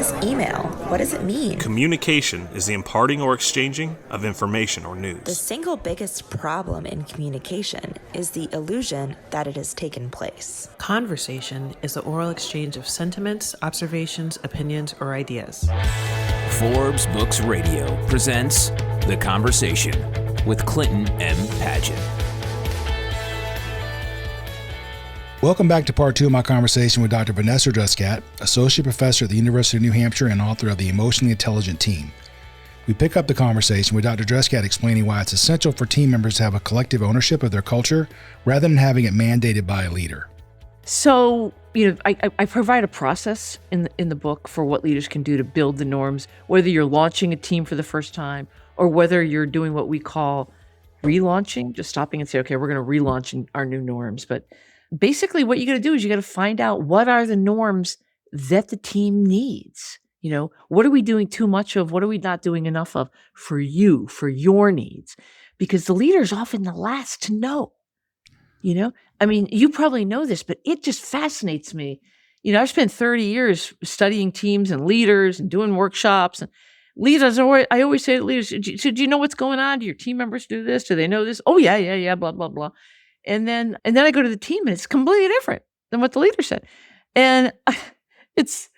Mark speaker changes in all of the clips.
Speaker 1: this email? What does it mean?
Speaker 2: Communication is the imparting or exchanging of information or
Speaker 1: The
Speaker 2: news.
Speaker 1: single biggest problem in communication is the illusion that it has taken place.
Speaker 3: Conversation is the oral exchange of sentiments, observations, opinions, or ideas.
Speaker 4: Forbes Books Radio presents The Conversation with Clinton M. Padgett.
Speaker 5: Welcome back to part 2 of my conversation with Dr. Vanessa Druskat, Associate Professor at the University of New Hampshire and author of The Emotionally Intelligent Team. We pick up the conversation with Dr. Druskat explaining why it's essential for team members to have a collective ownership of their culture rather than having it mandated by a leader.
Speaker 6: So, I provide a process in the book for what leaders can do to build the norms, whether you're launching a team for the first time or whether you're doing what we call relaunching, just stopping and say, okay, we're going to relaunch our new norms. But basically what you got to do is you got to find out what are the norms that the team needs. What are we doing too much of? What are we not doing enough of for you, for your needs? Because the leader is often the last to know. You probably know this, but it just fascinates me. I've spent 30 years studying teams and leaders and doing workshops. And leaders, I always say to leaders, do you know what's going on? Do your team members do this? Do they know this? Oh, yeah, blah, blah, blah. And then I go to the team and it's completely different than what the leader said. And it's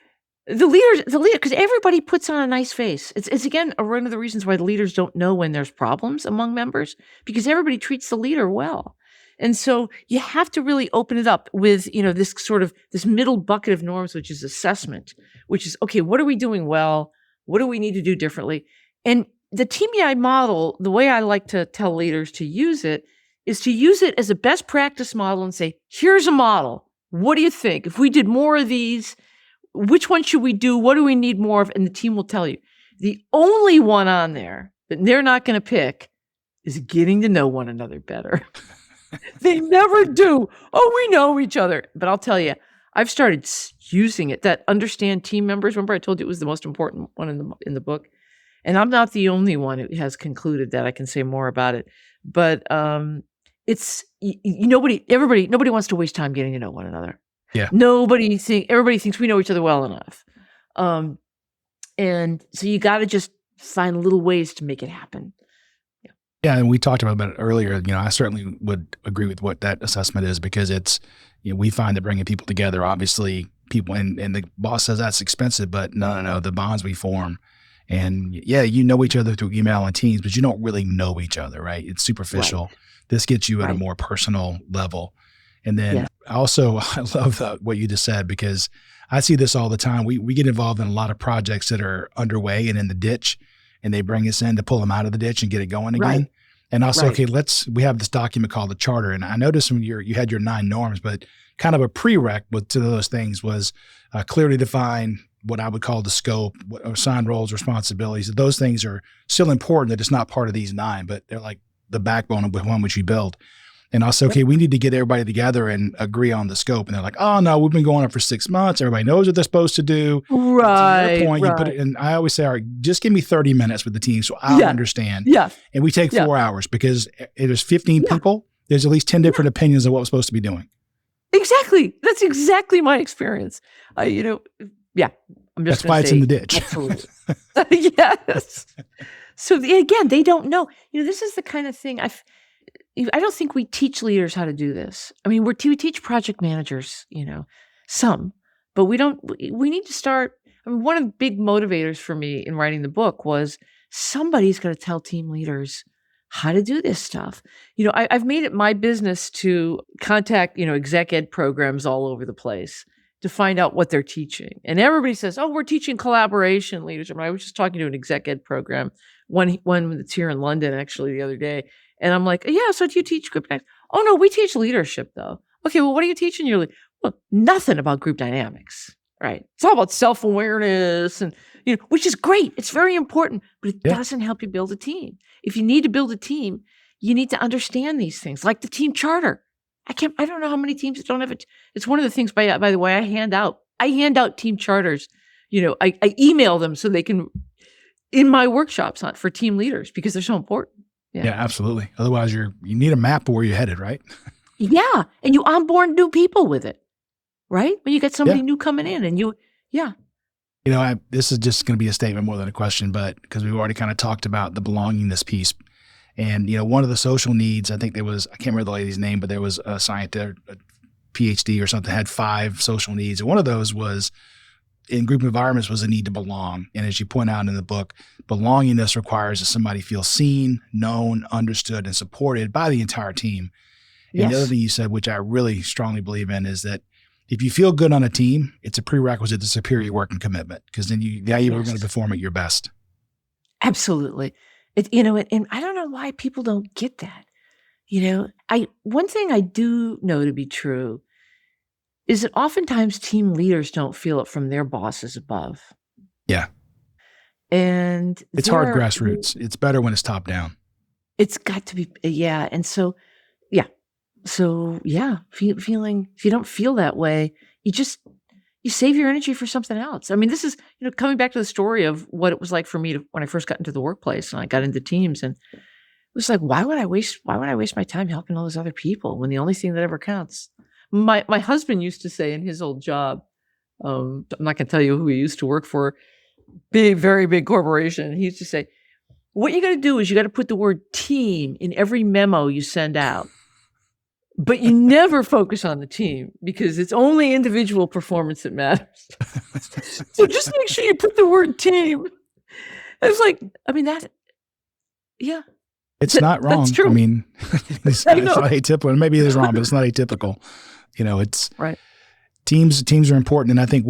Speaker 6: the leader, because everybody puts on a nice face. It's again, one of the reasons why the leaders don't know when there's problems among members, because everybody treats the leader well. And so you have to really open it up with, this middle bucket of norms, which is assessment, which is, okay, what are we doing well? What do we need to do differently? And the Team EI model, the way I like to tell leaders to use it is to use it as a best practice model and say, here's a model. What do you think? If we did more of these, which one should we do? What do we need more of? And the team will tell you. The only one on there that they're not going to pick is getting to know one another better. They never do. Oh, we know each other. But I'll tell you, I've started using it, that understand team members. Remember I told you it was the most important one in the book? And I'm not the only one who has concluded that. I can say more about it. But it's nobody wants to waste time getting to know one another.
Speaker 5: Yeah.
Speaker 6: Everybody thinks we know each other well enough. And so you got to just find little ways to make it happen.
Speaker 5: Yeah, and we talked about it earlier. I certainly would agree with what that assessment is because it's, we find that bringing people together, obviously people, and the boss says that's expensive, but no, the bonds we form. And yeah, you know each other through email and Teams, but you don't really know each other, right? It's superficial. Right. This gets you at a more personal level. And then I love what you just said, because I see this all the time. We get involved in a lot of projects that are underway and in the ditch, and they bring us in to pull them out of the ditch and get it going again. Right. And also, okay, we have this document called the charter. And I noticed when you had your 9 norms, but kind of a prereq to those things was clearly define what I would call the scope, assigned roles, responsibilities. Those things are still important, that it's not part of these 9, but they're like the backbone of one which you build. And also, okay, we need to get everybody together and agree on the scope. And they're like, oh no, we've been going on for 6 months. Everybody knows what they're supposed to do.
Speaker 6: Right.
Speaker 5: To your point, you put it, and I always say, all right, just give me 30 minutes with the team so I'll understand.
Speaker 6: Yeah.
Speaker 5: And we take 4 hours because there's 15 people. There's at least 10 different opinions of what we're supposed to be doing.
Speaker 6: Exactly. That's exactly my experience. I'm just
Speaker 5: That's why it's in the ditch.
Speaker 6: Absolutely. Yes. So again, they don't know. This is the kind of thing I don't think we teach leaders how to do this. I mean, we teach project managers, some, but we don't. We need to start. One of the big motivators for me in writing the book was somebody's going to tell team leaders how to do this stuff. I've made it my business to contact, exec ed programs all over the place to find out what they're teaching. And everybody says, oh, we're teaching collaboration leadership. I was just talking to an exec ed program, one that's here in London actually the other day. And I'm like, yeah, so do you teach group dynamics? Oh, no, we teach leadership, though. Okay, well, what are you teaching your leader? Well, nothing about group dynamics, right? It's all about self-awareness, and which is great. It's very important, but it doesn't help you build a team. If you need to build a team, you need to understand these things, like the team charter. I don't know how many teams that don't have it. It's one of the things, by the way, I hand out team charters. I email them so they can, in my workshops for team leaders, because they're so important.
Speaker 5: Yeah, absolutely. Otherwise, you need a map of where you're headed, right?
Speaker 6: Yeah, and you onboard new people with it, right? When you get somebody new coming in, and
Speaker 5: This is just going to be a statement more than a question, but because we've already kind of talked about the belongingness piece. And, one of the social needs, I think I can't remember the lady's name, but there was a scientist, a PhD or something, had 5 social needs. And one of those was in group environments was a need to belong. And as you point out in the book, belongingness requires that somebody feels seen, known, understood, and supported by the entire team. And
Speaker 6: Yes.
Speaker 5: the other thing you said, which I really strongly believe in, is that if you feel good on a team, it's a prerequisite to superior work and commitment, because then you're going to perform at your best.
Speaker 6: Absolutely. And I don't know why people don't get that. One thing I do know to be true is that oftentimes team leaders don't feel it from their bosses above.
Speaker 5: Yeah.
Speaker 6: And
Speaker 5: It's hard grassroots. It's better when it's top down.
Speaker 6: it's got to be, yeah. And so, yeah. So, yeah, feeling, if you don't feel that way, you save your energy for something else. I mean, this is, coming back to the story of what it was like for me when I first got into the workplace and I got into teams, and it was like, why would I waste my time helping all those other people when the only thing that ever counts? My husband used to say in his old job, I'm not going to tell you who he used to work for, very big corporation. He used to say, what you got to do is you got to put the word team in every memo you send out. But you never focus on the team because it's only individual performance that matters. So just make sure you put the word team. It's like, yeah.
Speaker 5: It's not wrong.
Speaker 6: That's true.
Speaker 5: I mean, it's not atypical. Maybe it is wrong, but it's not atypical. It's
Speaker 6: right.
Speaker 5: Teams are important. And I think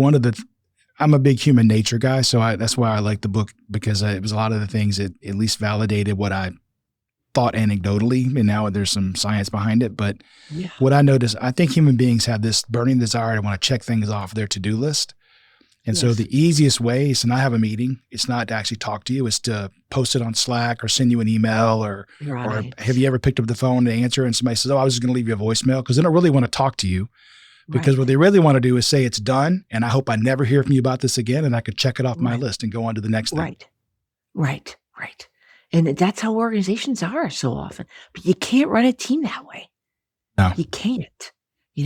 Speaker 5: I'm a big human nature guy. So that's why I like the book, because it was a lot of the things that at least validated what I thought anecdotally, and now there's some science behind it. But what I noticed, I think human beings have this burning desire to want to check things off their to-do list. And so the easiest way is to not have a meeting. It's not to actually talk to you. It's to post it on Slack or send you an email or have you ever picked up the phone to answer and somebody says, I was just going to leave you a voicemail, because they don't really want to talk to you, because what they really want to do is say it's done. And I hope I never hear from you about this again. And I could check it off my list and go on to the next thing.
Speaker 6: Right. And that's how organizations are so often. But you can't run a team that way.
Speaker 5: No.
Speaker 6: You can't.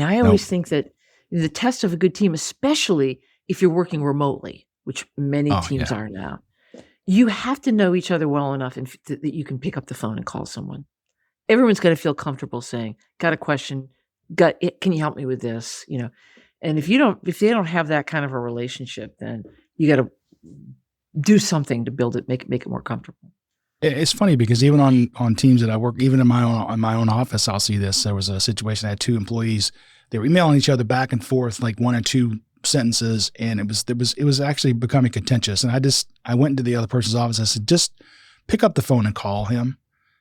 Speaker 6: I always think that the test of a good team, especially if you're working remotely, which many teams are now, you have to know each other well enough that you can pick up the phone and call someone. Everyone's got to feel comfortable saying, got a question, can you help me with this? And if they don't have that kind of a relationship, then you got to do something to build it, make it more comfortable.
Speaker 5: It's funny because even on teams that I work, even in my own office, I'll see this. There was a situation. I had 2 employees. They were emailing each other back and forth, like 1 or 2 sentences, and it was actually becoming contentious. And I went into the other person's office. I said, just pick up the phone and call him,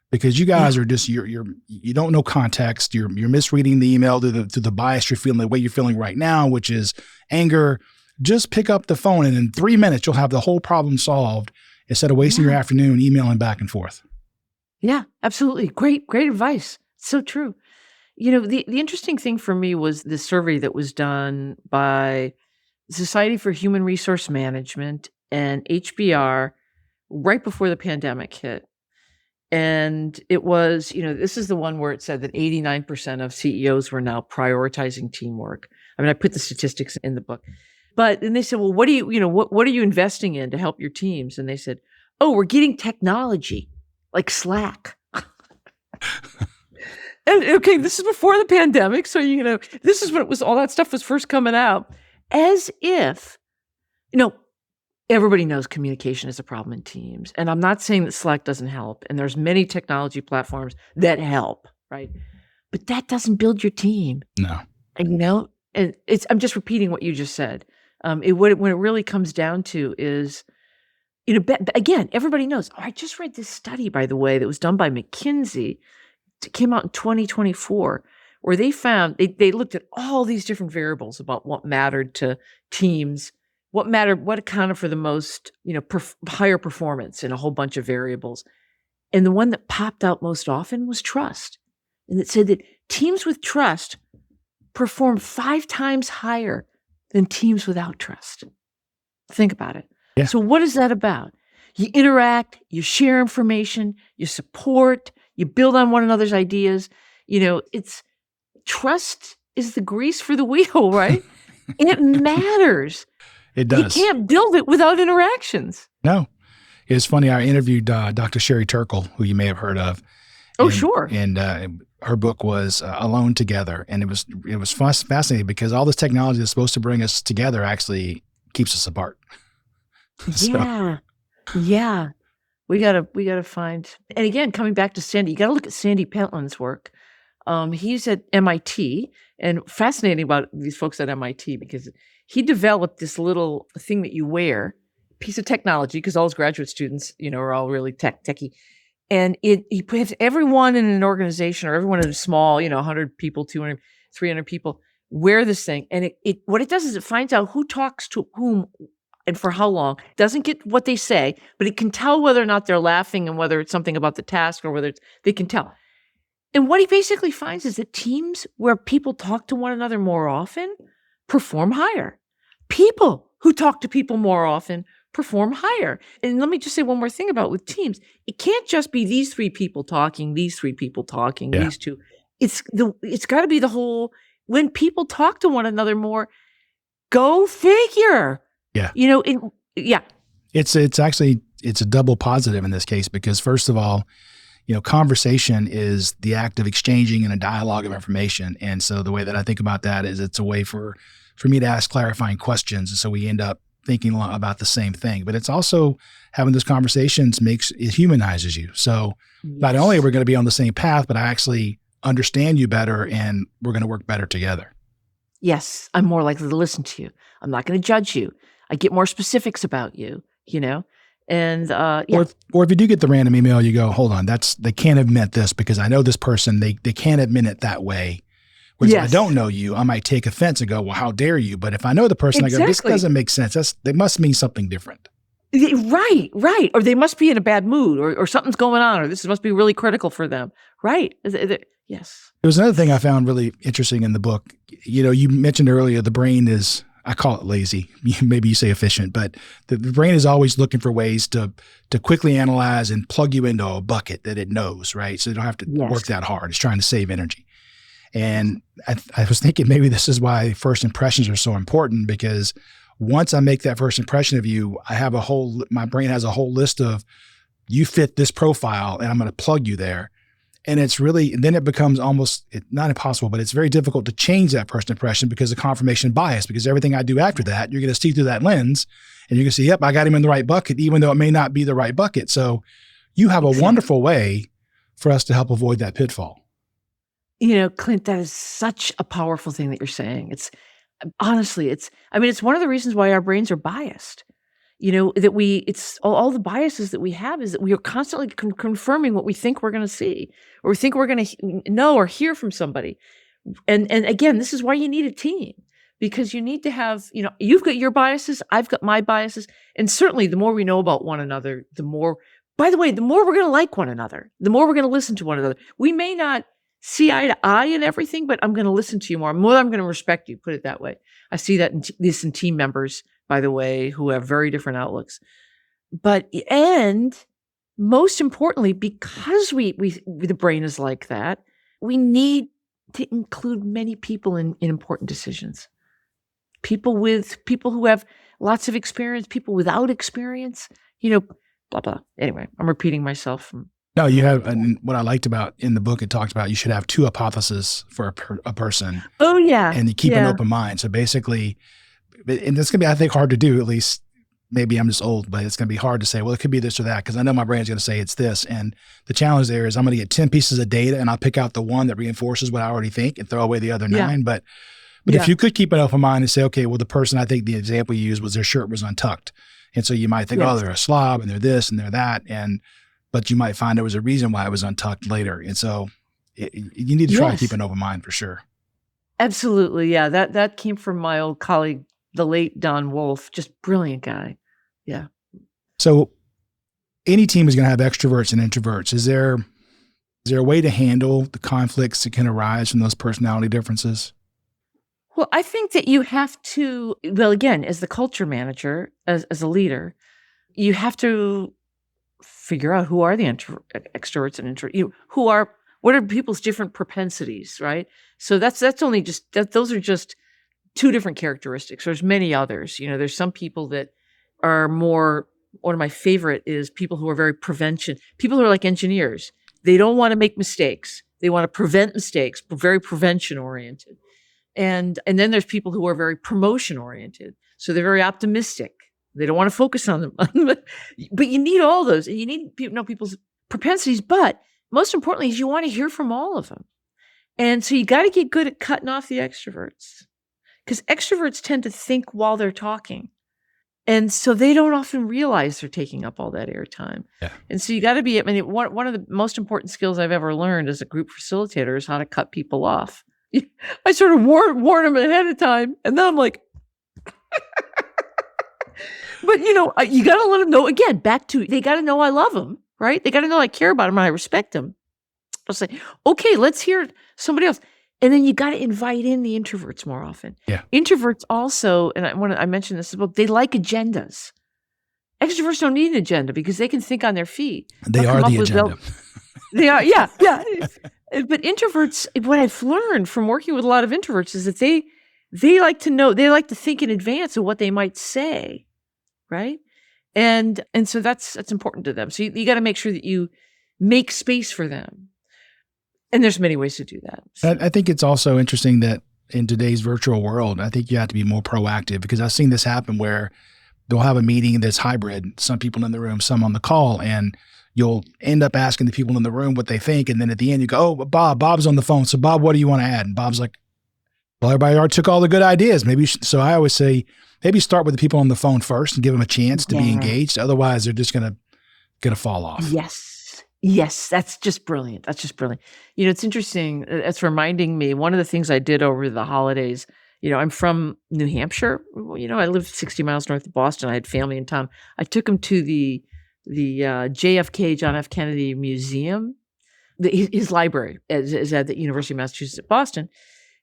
Speaker 5: because you guys are just you don't know context. You're misreading the email through the bias you're feeling, the way you're feeling right now, which is anger. Just pick up the phone, and in 3 minutes you'll have the whole problem solved, instead of wasting your afternoon emailing back and forth.
Speaker 6: Yeah, absolutely. Great advice. So true. The interesting thing for me was the survey that was done by Society for Human Resource Management and HBR right before the pandemic hit. And it was, this is the one where it said that 89% of CEOs were now prioritizing teamwork. I mean, I put the statistics in the book. But then they said, well, what are you investing in to help your teams? And they said, oh, we're getting technology like Slack. And okay, this is before the pandemic. So, this is when all that stuff was first coming out, as if, everybody knows communication is a problem in teams. And I'm not saying that Slack doesn't help. And there's many technology platforms that help, right? But that doesn't build your team.
Speaker 5: No.
Speaker 6: And, and I'm just repeating what you just said. When it really comes down to is, again, everybody knows. Oh, I just read this study, by the way, that was done by McKinsey. It came out in 2024, where they found, they looked at all these different variables about what mattered to teams, what accounted for the most, higher performance in a whole bunch of variables. And the one that popped out most often was trust. And it said that teams with trust perform 5 times higher than teams without trust. Think about it.
Speaker 5: Yeah.
Speaker 6: So what is that about? You interact, you share information, you support, you build on one another's ideas. It's trust is the grease for the wheel, right? It matters.
Speaker 5: It does.
Speaker 6: You can't build it without interactions.
Speaker 5: No. It's funny. I interviewed Dr. Sherry Turkle, who you may have heard of.
Speaker 6: Oh, sure.
Speaker 5: And her book was Alone Together. And it was fascinating because all this technology that's supposed to bring us together actually keeps us apart.
Speaker 6: Yeah. Yeah. We gotta find, and again, coming back to Sandy, you gotta look at Sandy Pentland's work. He's at MIT, and fascinating about these folks at MIT because he developed this little thing that you wear, piece of technology, because all his graduate students, are all really techie. And he puts everyone in an organization or everyone in a small, 100 people, 200, 300 people wear this thing. And what it does is it finds out who talks to whom and for how long. It doesn't get what they say, but it can tell whether or not they're laughing and whether it's something about the task or whether they can tell. And what he basically finds is that teams where people talk to one another more often perform higher. People who talk to people more often perform higher. And let me just say one more thing about with teams. It can't just be these three people talking, these two. It's got to be the whole, when people talk to one another more, go figure.
Speaker 5: Yeah.
Speaker 6: It's
Speaker 5: actually a double positive in this case because first of all, conversation is the act of exchanging and a dialogue of information. And so the way that I think about that is it's a way for me to ask clarifying questions. And so we end up thinking about the same thing, but it's also having those conversations it humanizes you. So not only are we going to be on the same path, but I actually understand you better and we're going to work better together.
Speaker 6: Yes. I'm more likely to listen to you. I'm not going to judge you. I get more specifics about you, and yeah.
Speaker 5: Or if you do get the random email, you go, hold on, they can't have meant this because I know this person, they can't have meant it that way. Whereas if I don't know you, I might take offense and go, well, how dare you? But if I know the person, I go, this doesn't make sense. They must mean something different.
Speaker 6: Right. Or they must be in a bad mood or something's going on or this must be really critical for them. Right. Yes.
Speaker 5: There was another thing I found really interesting in the book. You mentioned earlier the brain is, I call it lazy. Maybe you say efficient, but the brain is always looking for ways to quickly analyze and plug you into a bucket that it knows, right? So you don't have to work that hard. It's trying to save energy. And I was thinking maybe this is why first impressions are so important because once I make that first impression of you, my brain has a whole list of you fit this profile and I'm going to plug you there. And then it becomes almost not impossible, but it's very difficult to change that first impression because of confirmation bias, because everything I do after that, you're going to see through that lens and you're going to see, yep, I got him in the right bucket, even though it may not be the right bucket. So you have a wonderful way for us to help avoid that pitfall.
Speaker 6: Clint, that is such a powerful thing that you're saying. It's one of the reasons why our brains are biased. That it's all the biases that we have is that we are constantly confirming what we think we're going to see or we think we're going to know or hear from somebody. And again, this is why you need a team because you need to have, you've got your biases, I've got my biases. And certainly the more we know about one another, the more we're going to like one another, the more we're going to listen to one another. We may not see eye to eye in everything, but I'm going to listen to you more. I'm going to respect you, put it that way. I see that in team members, by the way, who have very different outlooks. And most importantly, because the brain is like that, we need to include many people in important decisions. People who have lots of experience, people without experience, blah, blah. Anyway, I'm repeating myself.
Speaker 5: No, you have, and what I liked about in the book, it talked about you should have two hypotheses for a person.
Speaker 6: Oh, yeah.
Speaker 5: And you keep an open mind. So basically, and it's going to be, I think, hard to do, at least maybe I'm just old, but it's going to be hard to say, well, it could be this or that, because I know my brain's going to say it's this. And the challenge there is I'm going to get 10 pieces of data and I'll pick out the one that reinforces what I already think and throw away the other 9. But if you could keep an open mind and say, okay, well, the person, I think the example you used was their shirt was untucked. And so you might think, oh, they're a slob and they're this and they're that. But you might find there was a reason why it was untucked later. And so you need to try to keep an open mind for sure.
Speaker 6: Absolutely. Yeah. That came from my old colleague, the late Don Wolf, just brilliant guy. Yeah.
Speaker 5: So any team is going to have extroverts and introverts. Is there a way to handle the conflicts that can arise from those personality differences?
Speaker 6: Well, I think that you have to, again, as the culture manager, as a leader, you have to figure out who are the extroverts and introverts, what are people's different propensities, right? So that's only just, those are just two different characteristics. There's many others. There's some people that are more, one of my favorite is people who are very people who are like engineers. They don't want to make mistakes. They want to prevent mistakes, but very prevention oriented. And then there's people who are very promotion oriented. So they're very optimistic. They don't want to focus on them. But you need all those, and you need people's propensities. But most importantly is you want to hear from all of them. And so you got to get good at cutting off the extroverts, because extroverts tend to think while they're talking. And so they don't often realize they're taking up all that airtime. Yeah. And so you got to be, one of the most important skills I've ever learned as a group facilitator is how to cut people off. I sort of warn them ahead of time. And then I'm like, but you got to let them know, again, they got to know I love them, right? They got to know I care about them and I respect them. I'll say, okay, let's hear somebody else. And then you got to invite in the introverts more often. Yeah. Introverts also, and I mentioned this in the book, they like agendas. Extroverts don't need an agenda because they can think on their feet.
Speaker 5: They are the agenda.
Speaker 6: They are, yeah. But introverts, what I've learned from working with a lot of introverts is that they like to think in advance of what they might say, right? And so that's important to them. So you got to make sure that you make space for them. And there's many ways to do that. So.
Speaker 5: I think it's also interesting that in today's virtual world, I think you have to be more proactive, because I've seen this happen where they'll have a meeting that's hybrid, some people in the room, some on the call, and you'll end up asking the people in the room what they think. And then at the end you go, oh, Bob's on the phone. So Bob, what do you want to add? And Bob's like, well, everybody already took all the good ideas. So I always say, maybe start with the people on the phone first and give them a chance to be engaged. Otherwise they're just going to fall off.
Speaker 6: Yes, that's just brilliant. It's interesting. It's reminding me, one of the things I did over the holidays, I'm from New Hampshire. I lived 60 miles north of Boston. I had family in town. I took them to the JFK, John F. Kennedy Museum. His library is at the University of Massachusetts at Boston.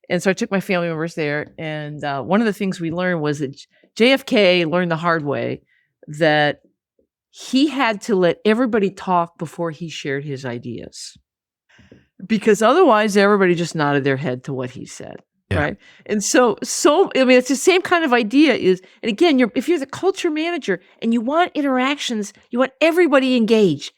Speaker 6: And so I took my family members there. And one of the things we learned was that JFK learned the hard way that he had to let everybody talk before he shared his ideas, because otherwise everybody just nodded their head to what he said. Yeah. Right. And so, it's the same kind of idea and again, if you're the culture manager and you want interactions, you want everybody engaged,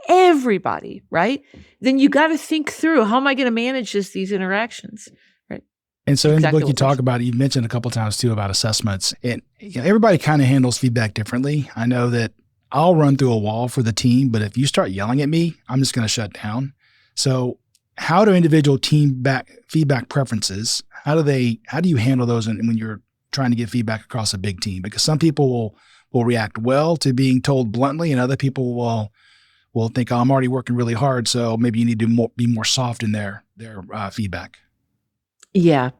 Speaker 6: everybody, right? Then you got to think through, how am I going to manage these interactions? Right.
Speaker 5: And so in the book, you talk about, you mentioned a couple of times too about assessments, and everybody kind of handles feedback differently. I know that I'll run through a wall for the team, but if you start yelling at me, I'm just going to shut down. So how do individual team feedback preferences, how do you handle those when you're trying to get feedback across a big team? Because some people will react well to being told bluntly, and other people will think, oh, I'm already working really hard, so maybe you need to be more soft in their feedback.
Speaker 6: Yeah.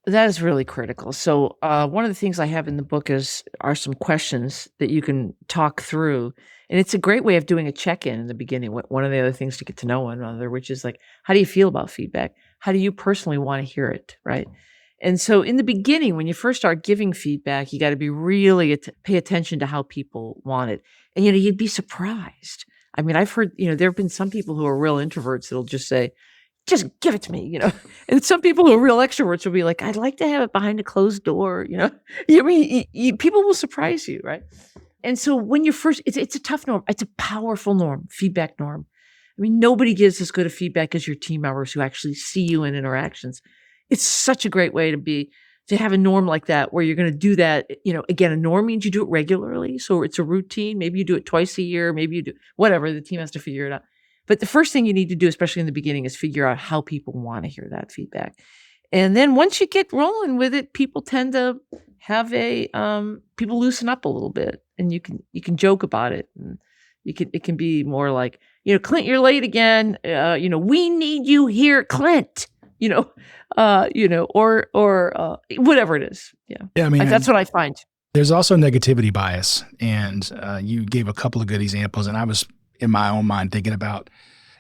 Speaker 6: That is really critical. So one of the things I have in the book are some questions that you can talk through. And it's a great way of doing a check-in in the beginning. One of the other things to get to know one another, which is like, how do you feel about feedback? How do you personally want to hear it, right? And so in the beginning, when you first start giving feedback, you got to be really pay attention to how people want it. And, you'd be surprised. I've heard, there have been some people who are real introverts that'll just say, just give it to me, And some people who are real extroverts will be like, I'd like to have it behind a closed door, people will surprise you, right? And so when you're first, it's a tough norm. It's a powerful norm, feedback norm. Nobody gives as good a feedback as your team members who actually see you in interactions. It's such a great way to have a norm like that, where you're going to do that. Again, a norm means you do it regularly. So it's a routine. Maybe you do it twice a year. Maybe you do whatever. The team has to figure it out. But the first thing you need to do, especially in the beginning, is figure out how people want to hear that feedback. And then once you get rolling with it, people tend to have people loosen up a little bit, and you can joke about it. And it can be more like, Clint, you're late again. We need you here, Clint. Or whatever it is. Yeah. Yeah. That's what I find.
Speaker 5: There's also negativity bias, and you gave a couple of good examples, and I was in my own mind thinking about,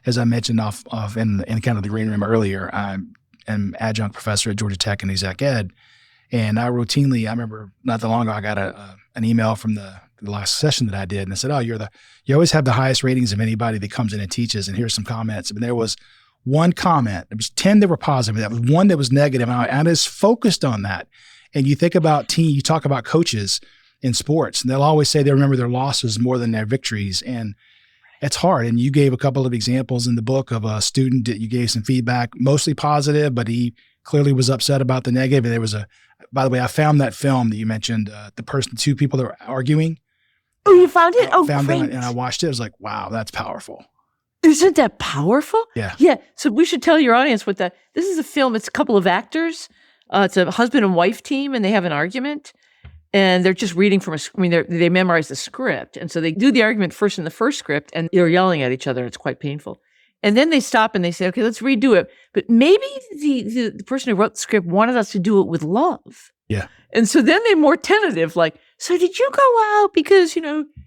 Speaker 5: as I mentioned off in kind of the green room earlier, I'm an adjunct professor at Georgia Tech in exec ed. And I remember not that long ago, I got an email from the last session that I did, and it said, oh, you always have the highest ratings of anybody that comes in and teaches, and here's some comments. And there was one comment. There was 10 that were positive. That was one that was negative. And I just focused on that. And you think about you talk about coaches in sports, and they'll always say they remember their losses more than their victories. And it's hard. And you gave a couple of examples in the book of a student that you gave some feedback, mostly positive, but he clearly was upset about the negative. And there was by the way, I found that film that you mentioned, two people that were arguing.
Speaker 6: Oh, you found it? Oh,
Speaker 5: found
Speaker 6: great.
Speaker 5: it, and I watched it. I was like, wow, that's powerful.
Speaker 6: Isn't that powerful?
Speaker 5: Yeah.
Speaker 6: Yeah. So we should tell your audience what this is a film. It's a couple of actors. It's a husband and wife team, and they have an argument. And they're just reading from they memorize the script. And so they do the argument first in the first script, and they're yelling at each other. It's quite painful. And then they stop and they say, okay, let's redo it. But maybe the person who wrote the script wanted us to do it with love.
Speaker 5: Yeah.
Speaker 6: And so then they're more tentative, like, so did you go out because,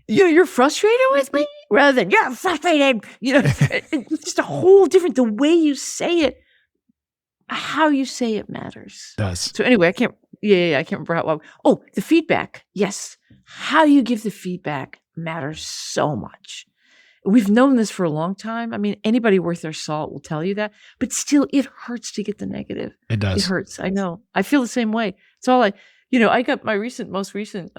Speaker 6: you're frustrated with me? Rather than, you're frustrated, it's just a whole different, the way you say it, how you say it matters.
Speaker 5: It does.
Speaker 6: So anyway, I can't remember how. Oh, the feedback. Yes. How you give the feedback matters so much. We've known this for a long time. I mean, anybody worth their salt will tell you that, but still it hurts to get the negative.
Speaker 5: It does.
Speaker 6: It hurts. I know. I feel the same way. It's all I got my most recent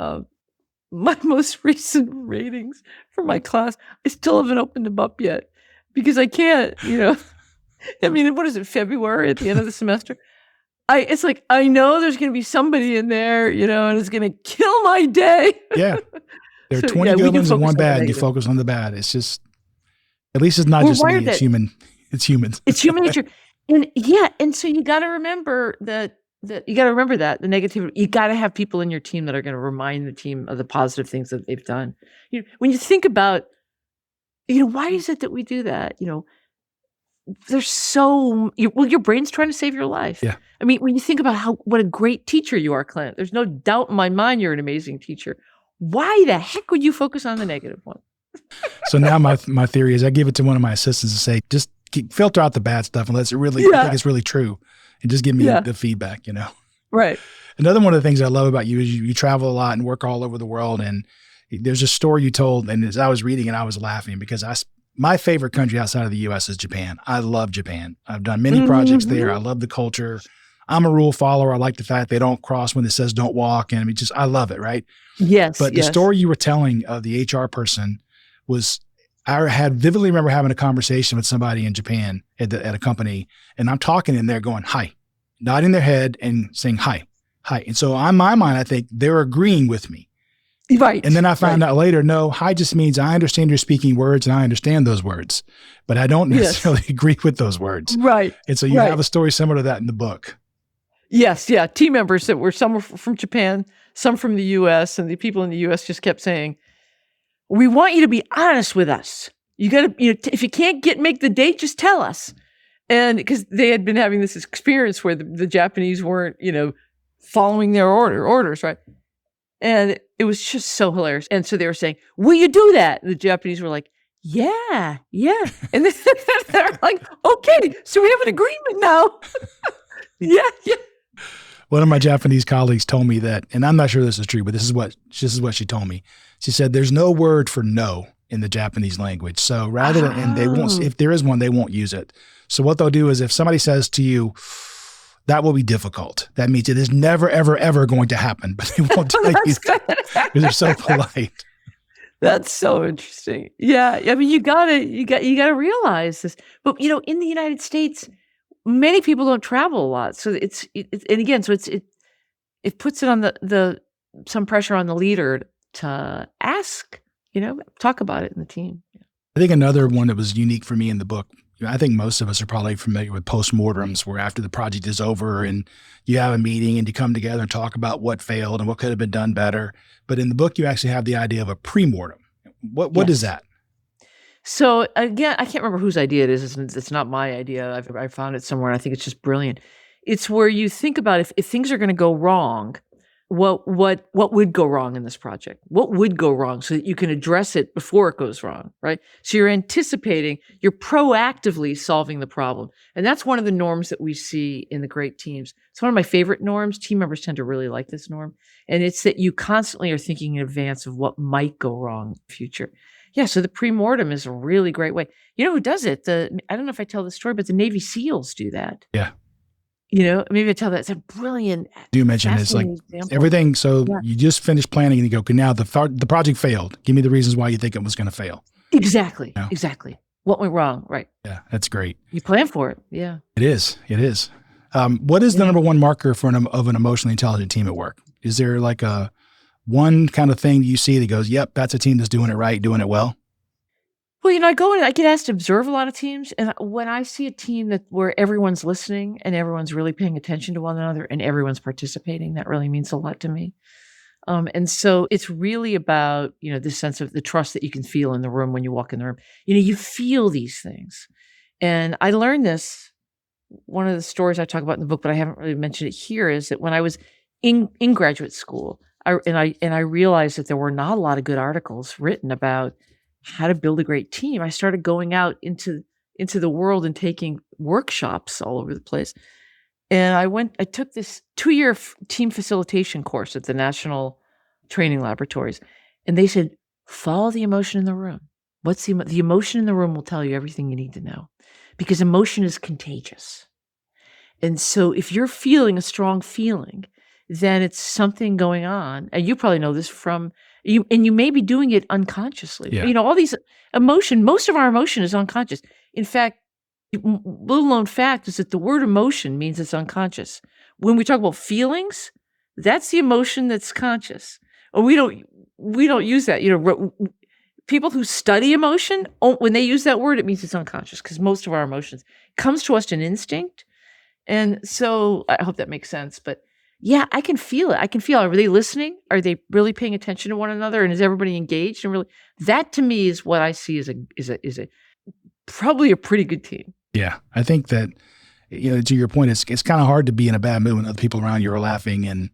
Speaker 6: ratings for my class. I still haven't opened them up yet because I can't, I mean, what is it, February at the end of the semester? It's like, I know there's going to be somebody in there, and it's going to kill my day.
Speaker 5: Yeah. There are 20 good ones and one bad, and you focus on the bad. It's just, at least it's not just me. It's human. It's humans.
Speaker 6: It's human nature. And so you got to remember that the negativity, you got to have people in your team that are going to remind the team of the positive things that they've done. When you think about, why is it that we do that? There's your brain's trying to save your life.
Speaker 5: Yeah.
Speaker 6: I mean, when you think about what a great teacher you are, Clint, there's no doubt in my mind you're an amazing teacher. Why the heck would you focus on the negative one?
Speaker 5: So now my theory is I give it to one of my assistants to say, just filter out the bad stuff and let's I think it's really true. And just give me the feedback,
Speaker 6: Right.
Speaker 5: Another one of the things I love about you is you travel a lot and work all over the world. And there's a story you told, and as I was reading it, I was laughing because my favorite country outside of the U.S. is Japan. I love Japan. I've done many projects there. I love the culture. I'm a rule follower. I like the fact they don't cross when it says don't walk. And I love it, right?
Speaker 6: Yes.
Speaker 5: But the story you were telling of the HR person was, I had vividly remember having a conversation with somebody in Japan at a company, and I'm talking in there going, hi, nodding their head and saying, hi. And so on my mind, I think they're agreeing with me.
Speaker 6: Right.
Speaker 5: And then I found out later, no, hi just means I understand you're speaking words and I understand those words, but I don't necessarily agree with those words.
Speaker 6: Right.
Speaker 5: And so you have a story similar to that in the book.
Speaker 6: Yes. Yeah. Team members that were some from Japan, some from the U.S., and the people in the U.S. just kept saying, we want you to be honest with us. You got to, if you can't make the date, just tell us. And because they had been having this experience where the Japanese weren't, following their orders, right? And it was just so hilarious. And so they were saying, will you do that? And the Japanese were like, yeah. And then they're like, okay, so we have an agreement now. Yeah.
Speaker 5: One of my Japanese colleagues told me that, and I'm not sure this is true, but this is what she told me. She said, there's no word for no in the Japanese language. So rather than, and they won't, if there is one, they won't use it. So what they'll do is if somebody says to you, that will be difficult. That means it is never, ever, ever going to happen, but they won't tell you that because they're so polite.
Speaker 6: That's so interesting. Yeah. I mean, you gotta realize this, but in the United States, many people don't travel a lot. So it puts it on some pressure on the leader to ask, talk about it in the team.
Speaker 5: I think another one that was unique for me in the book, I think most of us are probably familiar with postmortems where after the project is over and you have a meeting and you come together and talk about what failed and what could have been done better. But in the book, you actually have the idea of a premortem. What is that?
Speaker 6: So again, I can't remember whose idea it is. It's not my idea. I found it somewhere, and I think it's just brilliant. It's where you think about if things are going to go wrong, what would go wrong in this project? What would go wrong so that you can address it before it goes wrong, right? So you're anticipating, you're proactively solving the problem. And that's one of the norms that we see in the great teams. It's one of my favorite norms. Team members tend to really like this norm. And it's that you constantly are thinking in advance of what might go wrong in the future. Yeah, so the pre-mortem is a really great way. You know who does it? I don't know if I tell the story, but the Navy SEALs do that.
Speaker 5: Yeah.
Speaker 6: Maybe I tell that. It's a brilliant,
Speaker 5: Do mention it's like
Speaker 6: fascinating example.
Speaker 5: everything. So
Speaker 6: Yeah.
Speaker 5: you just finished planning and you go, okay, now the project failed. Give me the reasons why you think it was going to fail.
Speaker 6: Exactly.
Speaker 5: Yeah.
Speaker 6: Exactly. What went wrong? Right.
Speaker 5: Yeah, that's great.
Speaker 6: You plan for it. Yeah.
Speaker 5: It is. It is. What is the number one marker for of an emotionally intelligent team at work? Is there like a one kind of thing that you see that goes, yep, that's a team that's doing it right, doing it well?
Speaker 6: Well, I go in and I get asked to observe a lot of teams. And when I see a team where everyone's listening and everyone's really paying attention to one another and everyone's participating, that really means a lot to me. And so it's really about, this sense of the trust that you can feel in the room when you walk in the room. You feel these things. And I learned this. One of the stories I talk about in the book, but I haven't really mentioned it here, is that when I was in graduate school, I realized that there were not a lot of good articles written about how to build a great team. I started going out into the world and taking workshops all over the place. And I took this 2-year team facilitation course at the National Training Laboratories. And they said, follow the emotion in the room. What's the emotion in the room will tell you everything you need to know, because emotion is contagious. And so if you're feeling a strong feeling, then it's something going on. And you probably know this from you, and you may be doing it unconsciously.
Speaker 5: Yeah.
Speaker 6: All these emotion, most of our emotion is unconscious. In fact, little known fact is that the word emotion means it's unconscious. When we talk about feelings, that's the emotion that's conscious. And we don't use that. People who study emotion, when they use that word, it means it's unconscious, because most of our emotions comes to us in instinct. And so I hope that makes sense. But yeah, I can feel it. Are they listening? Are they really paying attention to one another? And is everybody engaged? And really, that to me is what I see as a probably a pretty good team.
Speaker 5: Yeah, I think that, to your point, it's kind of hard to be in a bad mood when other people around you are laughing, and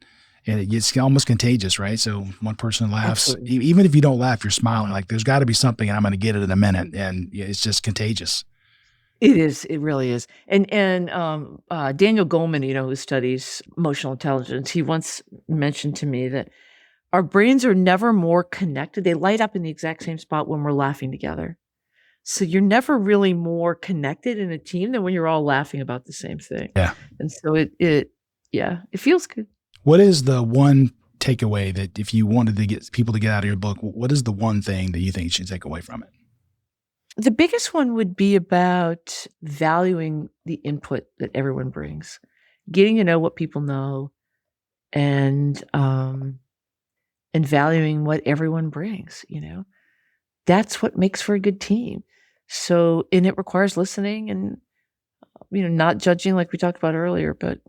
Speaker 5: it's almost contagious, right? So one person laughs,
Speaker 6: Absolutely.
Speaker 5: even if you don't laugh, you're smiling. Like there's got to be something, and I'm going to get it in a minute, and it's just contagious.
Speaker 6: It is. It really is. And Daniel Goleman, who studies emotional intelligence, he once mentioned to me that our brains are never more connected. They light up in the exact same spot when we're laughing together. So you're never really more connected in a team than when you're all laughing about the same thing.
Speaker 5: Yeah.
Speaker 6: And so it feels good.
Speaker 5: What is the one takeaway that, if you wanted to get people to get out of your book, what is the one thing that you think you should take away from it?
Speaker 6: The biggest one would be about valuing the input that everyone brings, getting to know what people know, and valuing what everyone brings. That's what makes for a good team. So, and it requires listening and not judging, like we talked about earlier, but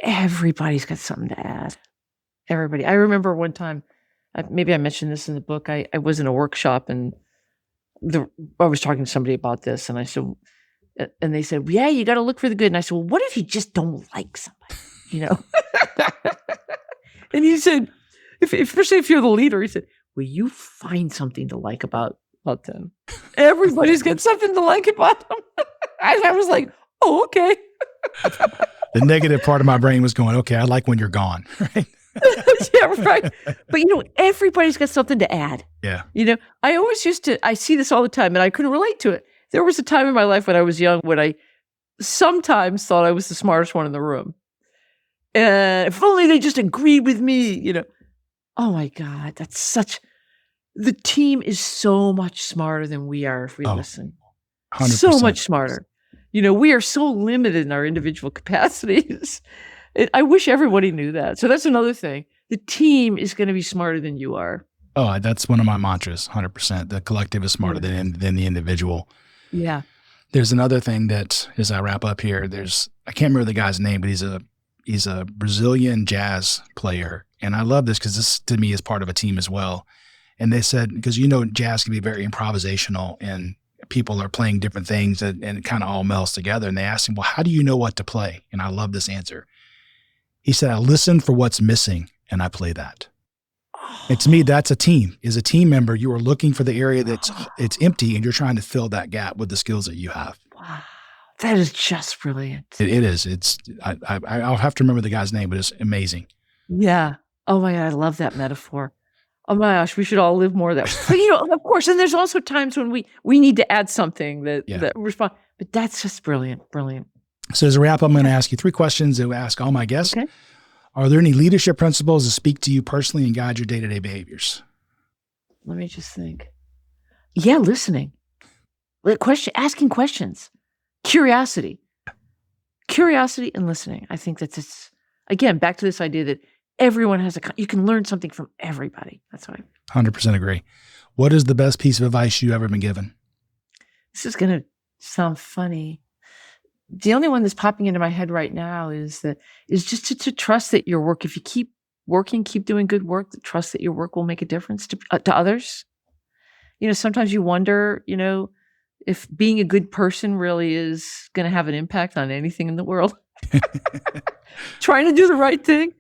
Speaker 6: everybody's got something to add. Everybody. I remember one time, maybe I mentioned this in the book. I was in a workshop and I was talking to somebody about this, and I said, and they said, yeah, you got to look for the good. And I said, well, what if you just don't like somebody, And he said, especially if you're the leader, he said, will you find something to like about them? Everybody's got something to like about them. I was like, oh, okay.
Speaker 5: The negative part of my brain was going, okay, I like when you're gone. Right?
Speaker 6: Yeah, right. But everybody's got something to add.
Speaker 5: Yeah.
Speaker 6: I always I see this all the time, and I couldn't relate to it. There was a time in my life when I was young when I sometimes thought I was the smartest one in the room. And if only they just agreed with me, Oh my God, the team is so much smarter than we are if we listen.
Speaker 5: 100%.
Speaker 6: So much smarter. We are so limited in our individual capacities. I wish everybody knew that. So that's another thing. The team is going to be smarter than you are.
Speaker 5: Oh, that's one of my mantras, 100%. The collective is smarter than the individual.
Speaker 6: Yeah.
Speaker 5: There's another thing that, as I wrap up here, I can't remember the guy's name, but he's a Brazilian jazz player. And I love this because this, to me, is part of a team as well. And they said, because jazz can be very improvisational and people are playing different things and it kind of all melds together. And they asked him, well, how do you know what to play? And I love this answer. He said, I listen for what's missing and I play that. And to me, that's a team. As a team member, you are looking for the area it's empty and you're trying to fill that gap with the skills that you have.
Speaker 6: Wow. That is just brilliant.
Speaker 5: It is. I'll have to remember the guy's name, but it's amazing.
Speaker 6: Yeah. Oh my God, I love that metaphor. Oh my gosh, we should all live more of that. But, of course, and there's also times when we need to add something that respond. But that's just brilliant, brilliant.
Speaker 5: So as a wrap, I'm going to ask you 3 questions that we ask all my guests.
Speaker 6: Okay.
Speaker 5: Are there any leadership principles that speak to you personally and guide your day-to-day behaviors?
Speaker 6: Let me just think. Yeah, listening. Asking questions. Curiosity and listening. I think that's it's again back to this idea that everyone has you can learn something from everybody. That's what
Speaker 5: 100% agree. What is the best piece of advice you ever been given?
Speaker 6: This is going to sound funny. The only one that's popping into my head right now is just to trust that your work, if you keep working, keep doing good work, trust that your work will make a difference to others. Sometimes you wonder, if being a good person really is going to have an impact on anything in the world. Trying to do the right thing.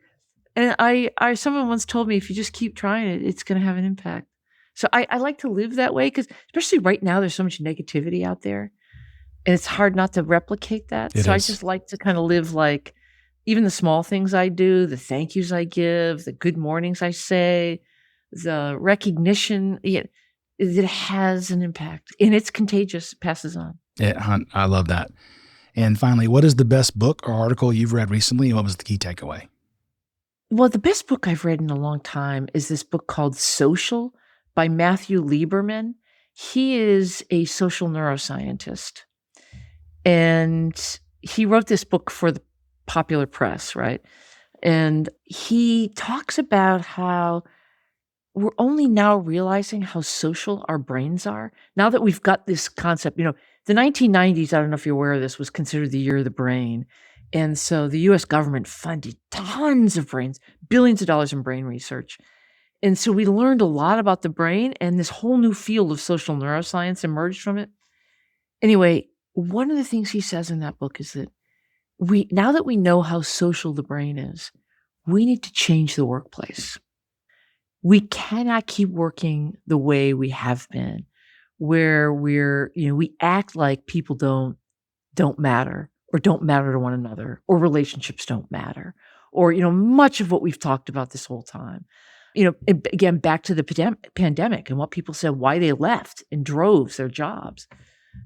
Speaker 6: And someone once told me, if you just keep trying it, it's going to have an impact. So I like to live that way because especially right now, there's so much negativity out there and it's hard not to replicate that. I just like to kind of live like even the small things I do, the thank yous I give, the good mornings I say, the recognition, it has an impact and it's contagious. It passes on.
Speaker 5: Yeah, I love that. And finally, what is the best book or article you've read recently? And what was the key takeaway?
Speaker 6: Well, the best book I've read in a long time is this book called Social by Matthew Lieberman. He is a social neuroscientist. And he wrote this book for the popular press, right? And he talks about how we're only now realizing how social our brains are. Now that we've got this concept, the 1990s, I don't know if you're aware of this, was considered the year of the brain. And so the US government funded tons of brains, billions of dollars in brain research. And so we learned a lot about the brain and this whole new field of social neuroscience emerged from it. Anyway, one of the things he says in that book is that now that we know how social the brain is, we need to change the workplace. We cannot keep working the way we have been, where we act like people don't matter or don't matter to one another or relationships don't matter or, much of what we've talked about this whole time. Again, back to the pandemic and what people said, why they left in droves their jobs.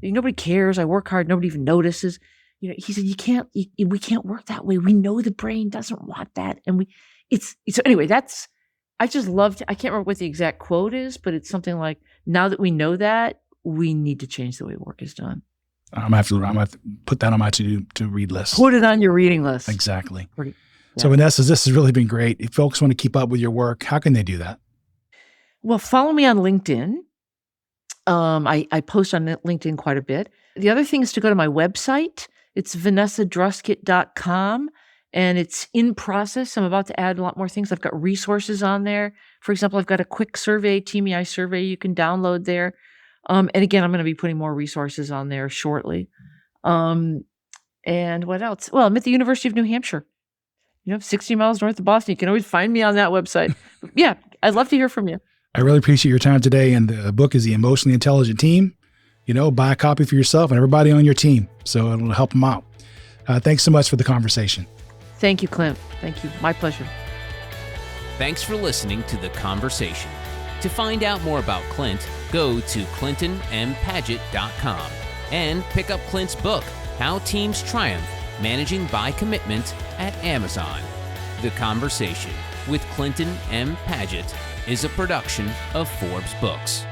Speaker 6: Nobody cares. I work hard. Nobody even notices. He said, we can't work that way. We know the brain doesn't want that. And so anyway, I just loved, I can't remember what the exact quote is, but it's something like, now that we know that, we need to change the way work is done.
Speaker 5: I'm going to have to put that on my to read list.
Speaker 6: Put it on your reading list.
Speaker 5: Exactly.
Speaker 6: Yeah.
Speaker 5: So Vanessa, this has really been great. If folks want to keep up with your work, how can they do that?
Speaker 6: Well, follow me on LinkedIn. I post on LinkedIn quite a bit. The other thing is to go to my website. It's vanessadruskat.com. And it's in process. I'm about to add a lot more things. I've got resources on there. For example, I've got a quick survey, TMEI survey you can download there. And again, I'm going to be putting more resources on there shortly. And what else? Well, I'm at the University of New Hampshire, 60 miles north of Boston. You can always find me on that website. But yeah, I'd love to hear from you.
Speaker 5: I really appreciate your time today. And the book is The Emotionally Intelligent Team. Buy a copy for yourself and everybody on your team. So it'll help them out. Thanks so much for the conversation.
Speaker 6: Thank you, Clint. Thank you. My pleasure.
Speaker 4: Thanks for listening to The Conversation. To find out more about Clint, go to clintonmpaget.com and pick up Clint's book, How Teams Triumph, Managing by Commitment, at Amazon. The Conversation with Clinton M. Paget is a production of Forbes Books.